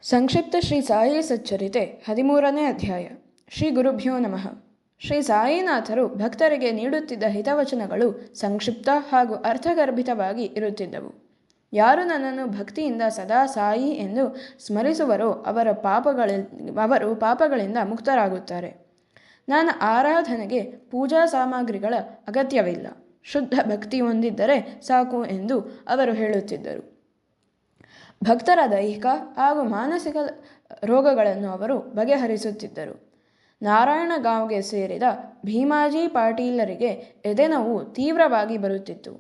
ಸಂಕ್ಷಿಪ್ತ ಶ್ರೀ ಸಾಯಿ ಸಚ್ಚರಿತೆ 13ನೇ ಅಧ್ಯಾಯ. ಶ್ರೀ ಗುರುಭ್ಯೋ ನಮಃ. ಶ್ರೀ ಸಾಯಿನಾಥರು ಭಕ್ತರಿಗೆ ನೀಡುತ್ತಿದ್ದ ಹಿತವಚನಗಳು ಸಂಕ್ಷಿಪ್ತ ಹಾಗೂ ಅರ್ಥಗರ್ಭಿತವಾಗಿ ಇರುತ್ತಿದ್ದವು. ಯಾರು ನನ್ನನ್ನು ಭಕ್ತಿಯಿಂದ ಸದಾ ಸಾಯಿ ಎಂದು ಸ್ಮರಿಸುವರೋ ಅವರು ಪಾಪಗಳಿಂದ ಮುಕ್ತರಾಗುತ್ತಾರೆ. ನನ್ನ ಆರಾಧನೆಗೆ ಪೂಜಾ ಸಾಮಗ್ರಿಗಳ ಅಗತ್ಯವಿಲ್ಲ, ಶುದ್ಧ ಭಕ್ತಿ ಹೊಂದಿದ್ದರೆ ಸಾಕು ಎಂದು ಅವರು ಹೇಳುತ್ತಿದ್ದರು. ಭಕ್ತರ ದೈಹಿಕ ಹಾಗೂ ಮಾನಸಿಕ ರೋಗಗಳನ್ನು ಅವರು ಬಗೆಹರಿಸುತ್ತಿದ್ದರು. ನಾರಾಯಣಗಾಂವ್ಗೆ ಸೇರಿದ ಭೀಮಾಜಿ ಪಾಟೀಲರಿಗೆ ಎದೆನೋವು ತೀವ್ರವಾಗಿ ಬರುತ್ತಿತ್ತು.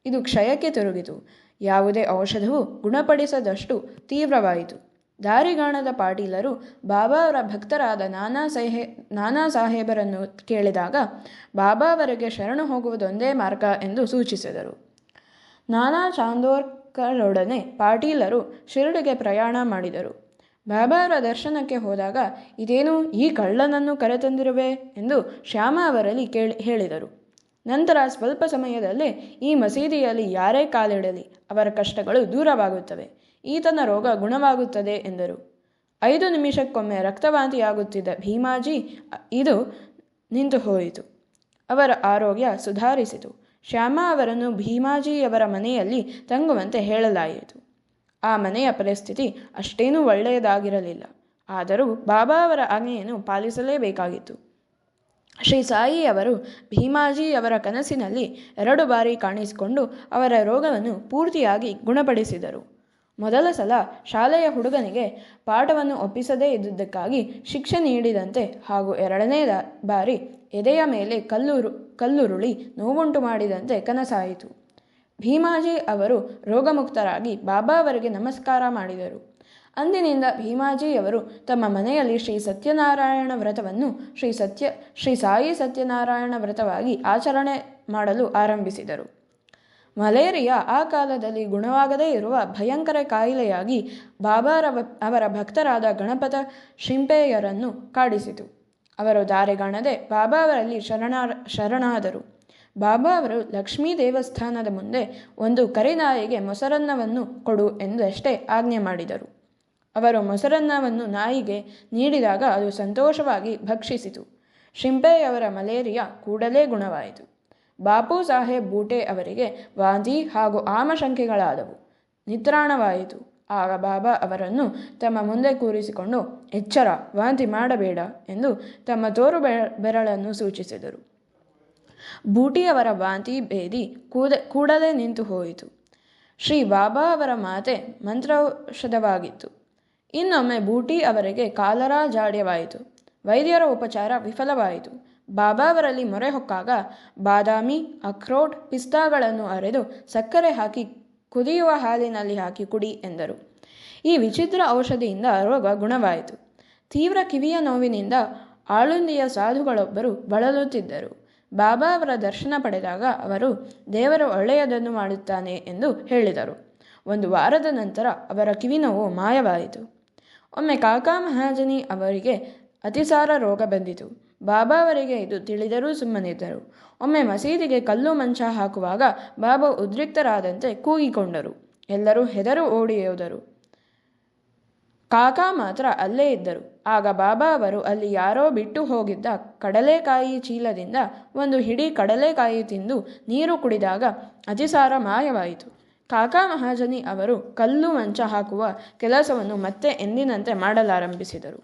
ಇದು ಕ್ಷಯಕ್ಕೆ ತಿರುಗಿತು. ಯಾವುದೇ ಔಷಧವು ಗುಣಪಡಿಸದಷ್ಟು ತೀವ್ರವಾಯಿತು. ದಾರಿಗಾಣದ ಪಾಟೀಲರು ಬಾಬಾ ಅವರ ಭಕ್ತರಾದ ನಾನಾ ಸಾಹೇಬರನ್ನು ಕೇಳಿದಾಗ ಬಾಬಾ ಅವರಿಗೆ ಶರಣು ಹೋಗುವುದೊಂದೇ ಮಾರ್ಗ ಎಂದು ಸೂಚಿಸಿದರು. ನಾನಾ ಚಾಂದೋರ್ಕರೊಡನೆ ಪಾಟೀಲರು ಶಿರಡಿಗೆ ಪ್ರಯಾಣ ಮಾಡಿದರು. ಬಾಬಾ ಅವರ ದರ್ಶನಕ್ಕೆ ಹೋದಾಗ ಇದೇನು, ಈ ಕಳ್ಳನನ್ನು ಕರೆತಂದಿರುವೆ ಎಂದು ಶ್ಯಾಮ ಅವರಲ್ಲಿ ಹೇಳಿದರು. ನಂತರ ಸ್ವಲ್ಪ ಸಮಯದಲ್ಲೇ ಈ ಮಸೀದಿಯಲ್ಲಿ ಯಾರೇ ಕಾಲಿಡಲಿ ಅವರ ಕಷ್ಟಗಳು ದೂರವಾಗುತ್ತವೆ, ಈತನ ರೋಗ ಗುಣವಾಗುತ್ತದೆ ಎಂದರು. 5 ನಿಮಿಷಕ್ಕೊಮ್ಮೆ ರಕ್ತವಾಂತಿಯಾಗುತ್ತಿದ್ದ ಭೀಮಾಜಿ ಇದು ನಿಂತು ಹೋಯಿತು. ಅವರ ಆರೋಗ್ಯ ಸುಧಾರಿಸಿತು. ಶ್ಯಾಮ ಅವರನ್ನು ಭೀಮಾಜಿಯವರ ಮನೆಯಲ್ಲಿ ತಂಗುವಂತೆ ಹೇಳಲಾಯಿತು. ಆ ಮನೆಯ ಪರಿಸ್ಥಿತಿ ಅಷ್ಟೇನೂ ಒಳ್ಳೆಯದಾಗಿರಲಿಲ್ಲ. ಆದರೂ ಬಾಬಾ ಅವರ ಆಜ್ಞೆಯನ್ನು ಪಾಲಿಸಲೇಬೇಕಾಗಿತ್ತು. ಶ್ರೀ ಸಾಯಿ ಅವರು ಭೀಮಾಜಿಯವರ ಕನಸಿನಲ್ಲಿ 2 ಬಾರಿ ಕಾಣಿಸಿಕೊಂಡು ಅವರ ರೋಗವನ್ನು ಪೂರ್ತಿಯಾಗಿ ಗುಣಪಡಿಸಿದರು. ಮೊದಲ ಸಲ ಶಾಲೆಯ ಹುಡುಗನಿಗೆ ಪಾಠವನ್ನು ಒಪ್ಪಿಸದೇ ಇದ್ದುದಕ್ಕಾಗಿ ಶಿಕ್ಷೆ ನೀಡಿದಂತೆ ಹಾಗೂ 2ನೇ ಬಾರಿ ಎದೆಯ ಮೇಲೆ ಕಲ್ಲುರುಳಿ ನೋವುಂಟು ಮಾಡಿದಂತೆ ಕನಸಾಯಿತು. ಭೀಮಾಜಿ ಅವರು ರೋಗಮುಕ್ತರಾಗಿ ಬಾಬಾ ಅವರಿಗೆ ನಮಸ್ಕಾರ ಮಾಡಿದರು. ಅಂದಿನಿಂದ ಭೀಮಾಜಿಯವರು ತಮ್ಮ ಮನೆಯಲ್ಲಿ ಶ್ರೀ ಸತ್ಯನಾರಾಯಣ ವ್ರತವನ್ನು ಶ್ರೀ ಸಾಯಿ ಸತ್ಯನಾರಾಯಣ ವ್ರತವಾಗಿ ಆಚರಣೆ ಮಾಡಲು ಆರಂಭಿಸಿದರು. ಮಲೇರಿಯಾ ಆ ಕಾಲದಲ್ಲಿ ಗುಣವಾಗದೇ ಇರುವ ಭಯಂಕರ ಕಾಯಿಲೆಯಾಗಿ ಬಾಬಾ ಅವರ ಭಕ್ತರಾದ ಗಣಪತ ಶಿಂಪೆಯರನ್ನು ಕಾಡಿಸಿತು. ಅವರು ದಾರಿಗಾಣದೆ ಬಾಬಾ ಅವರಲ್ಲಿ ಶರಣಾದರು. ಬಾಬಾ ಅವರು ಲಕ್ಷ್ಮೀ ದೇವಸ್ಥಾನದ ಮುಂದೆ ಒಂದು ಕರಿನಾಯಿಗೆ ಮೊಸರನ್ನವನ್ನು ಕೊಡು ಎಂದಷ್ಟೇ ಆಜ್ಞೆ ಮಾಡಿದರು. ಅವರು ಮೊಸರನ್ನವನ್ನು ನಾಯಿಗೆ ನೀಡಿದಾಗ ಅದು ಸಂತೋಷವಾಗಿ ಭಕ್ಷಿಸಿತು. ಶಿಂಪೆಯವರ ಮಲೇರಿಯಾ ಕೂಡಲೇ ಗುಣವಾಯಿತು. ಬಾಪು ಸಾಹೇಬ್ ಬೂಟೆ ಅವರಿಗೆ ವಾಂತಿ ಹಾಗೂ ಆಮಶಂಕೆಗಳಾದವು. ನಿತ್ರಾಣವಾಯಿತು. ಆಗ ಬಾಬಾ ಅವರನ್ನು ತಮ್ಮ ಮುಂದೆ ಕೂರಿಸಿಕೊಂಡು ಎಚ್ಚರ, ವಾಂತಿ ಮಾಡಬೇಡ ಎಂದು ತಮ್ಮ ತೋರು ಬೆರಳನ್ನು ಸೂಚಿಸಿದರು. ಬೂಟಿಯವರ ವಾಂತಿ ಭೇದಿ ಕೂಡಲೇ ನಿಂತು ಹೋಯಿತು. ಶ್ರೀ ಬಾಬಾ ಅವರ ಮಾತೆ ಮಂತ್ರೌಷಧವಾಗಿತ್ತು. ಇನ್ನೊಮ್ಮೆ ಬೂಟಿ ಅವರಿಗೆ ಕಾಲರಾ ಜಾಡ್ಯವಾಯಿತು. ವೈದ್ಯರ ಉಪಚಾರ ವಿಫಲವಾಯಿತು. ಬಾಬಾ ಅವರಲ್ಲಿ ಮೊರೆ ಹೊಕ್ಕಾಗ ಬಾದಾಮಿ, ಅಖ್ರೋಟ್, ಪಿಸ್ತಾಗಳನ್ನು ಅರೆದು ಸಕ್ಕರೆ ಹಾಕಿ ಕುದಿಯುವ ಹಾಲಿನಲ್ಲಿ ಹಾಕಿ ಕುಡಿ ಎಂದರು. ಈ ವಿಚಿತ್ರ ಔಷಧಿಯಿಂದ ರೋಗ ಗುಣವಾಯಿತು. ತೀವ್ರ ಕಿವಿಯ ನೋವಿನಿಂದ ಆಳುಂದಿಯ ಸಾಧುಗಳೊಬ್ಬರು ಬಳಲುತ್ತಿದ್ದರು. ಬಾಬಾ ಅವರ ದರ್ಶನ ಪಡೆದಾಗ ಅವರು ದೇವರು ಒಳ್ಳೆಯದನ್ನು ಮಾಡುತ್ತಾನೆ ಎಂದು ಹೇಳಿದರು. 1 ವಾರದ ನಂತರ ಅವರ ಕಿವಿನೋವು ಮಾಯವಾಯಿತು. ಒಮ್ಮೆ ಕಾಕಾ ಮಹಾಜನಿ ಅವರಿಗೆ ಅತಿಸಾರ ರೋಗ ಬಂದಿತು. ಬಾಬಾ ಅವರಿಗೆ ಇದು ತಿಳಿದರೂ ಸುಮ್ಮನಿದ್ದರು. ಒಮ್ಮೆ ಮಸೀದಿಗೆ ಕಲ್ಲು ಮಂಚ ಹಾಕುವಾಗ ಬಾಬಾ ಉದ್ರಿಕ್ತರಾದಂತೆ ಕೂಗಿಕೊಂಡರು. ಎಲ್ಲರೂ ಹೆದರು ಓಡಿಯೋದರು. ಕಾಕಾ ಮಾತ್ರ ಅಲ್ಲೇ ಇದ್ದರು. ಆಗ ಬಾಬಾ ಅವರು ಅಲ್ಲಿ ಯಾರೋ ಬಿಟ್ಟು ಹೋಗಿದ್ದ ಕಡಲೆಕಾಯಿ ಚೀಲದಿಂದ ಒಂದು ಹಿಡಿ ಕಡಲೆಕಾಯಿ ತಿಂದು ನೀರು ಕುಡಿದಾಗ ಅತಿಸಾರ ಮಾಯವಾಯಿತು. ಕಾಕಾ ಮಹಾಜನಿ ಅವರು ಕಲ್ಲು ಮಂಚ ಹಾಕುವ ಕೆಲಸವನ್ನು ಮತ್ತೆ ಎಂದಿನಂತೆ ಮಾಡಲಾರಂಭಿಸಿದರು.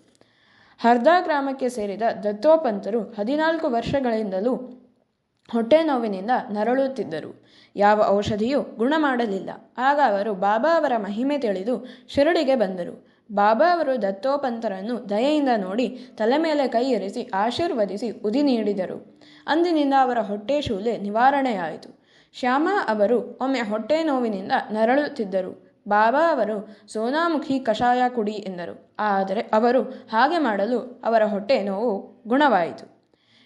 ಹರ್ದಾ ಗ್ರಾಮಕ್ಕೆ ಸೇರಿದ ದತ್ತೋಪಂತರು 14 ವರ್ಷಗಳಿಂದಲೂ ಹೊಟ್ಟೆ ನೋವಿನಿಂದ ನರಳುತ್ತಿದ್ದರು. ಯಾವ ಔಷಧಿಯೂ ಗುಣ ಮಾಡಲಿಲ್ಲ. ಆಗ ಅವರು ಬಾಬಾ ಅವರ ಮಹಿಮೆ ತಿಳಿದು ಶಿರಡಿಗೆ ಬಂದರು. ಬಾಬಾ ಅವರು ದತ್ತೋಪಂತರನ್ನು ದಯೆಯಿಂದ ನೋಡಿ ತಲೆ ಮೇಲೆ ಕೈ ಇರಿಸಿ ಆಶೀರ್ವದಿಸಿ ಉದಿ ನೀಡಿದರು. ಅಂದಿನಿಂದ ಅವರ ಹೊಟ್ಟೆ ಶೂಲೆ ನಿವಾರಣೆಯಾಯಿತು. ಶ್ಯಾಮ ಅವರು ಒಮ್ಮೆ ಹೊಟ್ಟೆ ನೋವಿನಿಂದ ನರಳುತ್ತಿದ್ದರು. ಬಾಬಾ ಅವರು ಸೋನಾಮುಖಿ ಕಷಾಯ ಕುಡಿ ಎಂದರು. ಆದರೆ ಅವರು ಹಾಗೆ ಮಾಡಲು ಅವರ ಹೊಟ್ಟೆ ನೋವು ಗುಣವಾಯಿತು.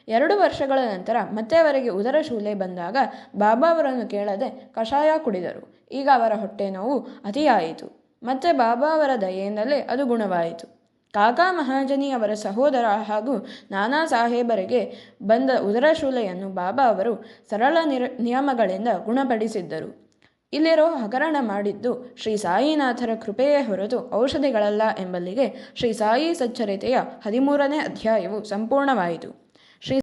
2 ವರ್ಷಗಳ ನಂತರ ಮತ್ತೆ ಅವರಿಗೆ ಉದರ ಶೂಲೆ ಬಂದಾಗ ಬಾಬಾ ಅವರನ್ನು ಕೇಳದೆ ಕಷಾಯ ಕುಡಿದರು. ಈಗ ಅವರ ಹೊಟ್ಟೆ ನೋವು ಅತಿಯಾಯಿತು. ಮತ್ತೆ ಬಾಬಾ ಅವರ ದಯೆಯಿಂದಲೇ ಅದು ಗುಣವಾಯಿತು. ಕಾಕಾ ಮಹಾಜನಿ ಅವರ ಸಹೋದರ ಹಾಗೂ ನಾನಾ ಸಾಹೇಬರಿಗೆ ಬಂದ ಉದರ ಶೂಲೆಯನ್ನು ಬಾಬಾ ಅವರು ಸರಳ ನಿಯಮಗಳಿಂದ ಗುಣಪಡಿಸಿದ್ದರು. ಇಲ್ಲಿರೋ ಹಗರಣ ಮಾಡಿದ್ದು ಶ್ರೀ ಸಾಯಿನಾಥರ ಕೃಪೆಯೇ ಹೊರತು ಔಷಧಿಗಳಲ್ಲ ಎಂಬಲ್ಲಿಗೆ ಶ್ರೀ ಸಾಯಿ ಸಚ್ಚರಿತೆಯ 13ನೇ ಅಧ್ಯಾಯವು ಸಂಪೂರ್ಣವಾಯಿತು.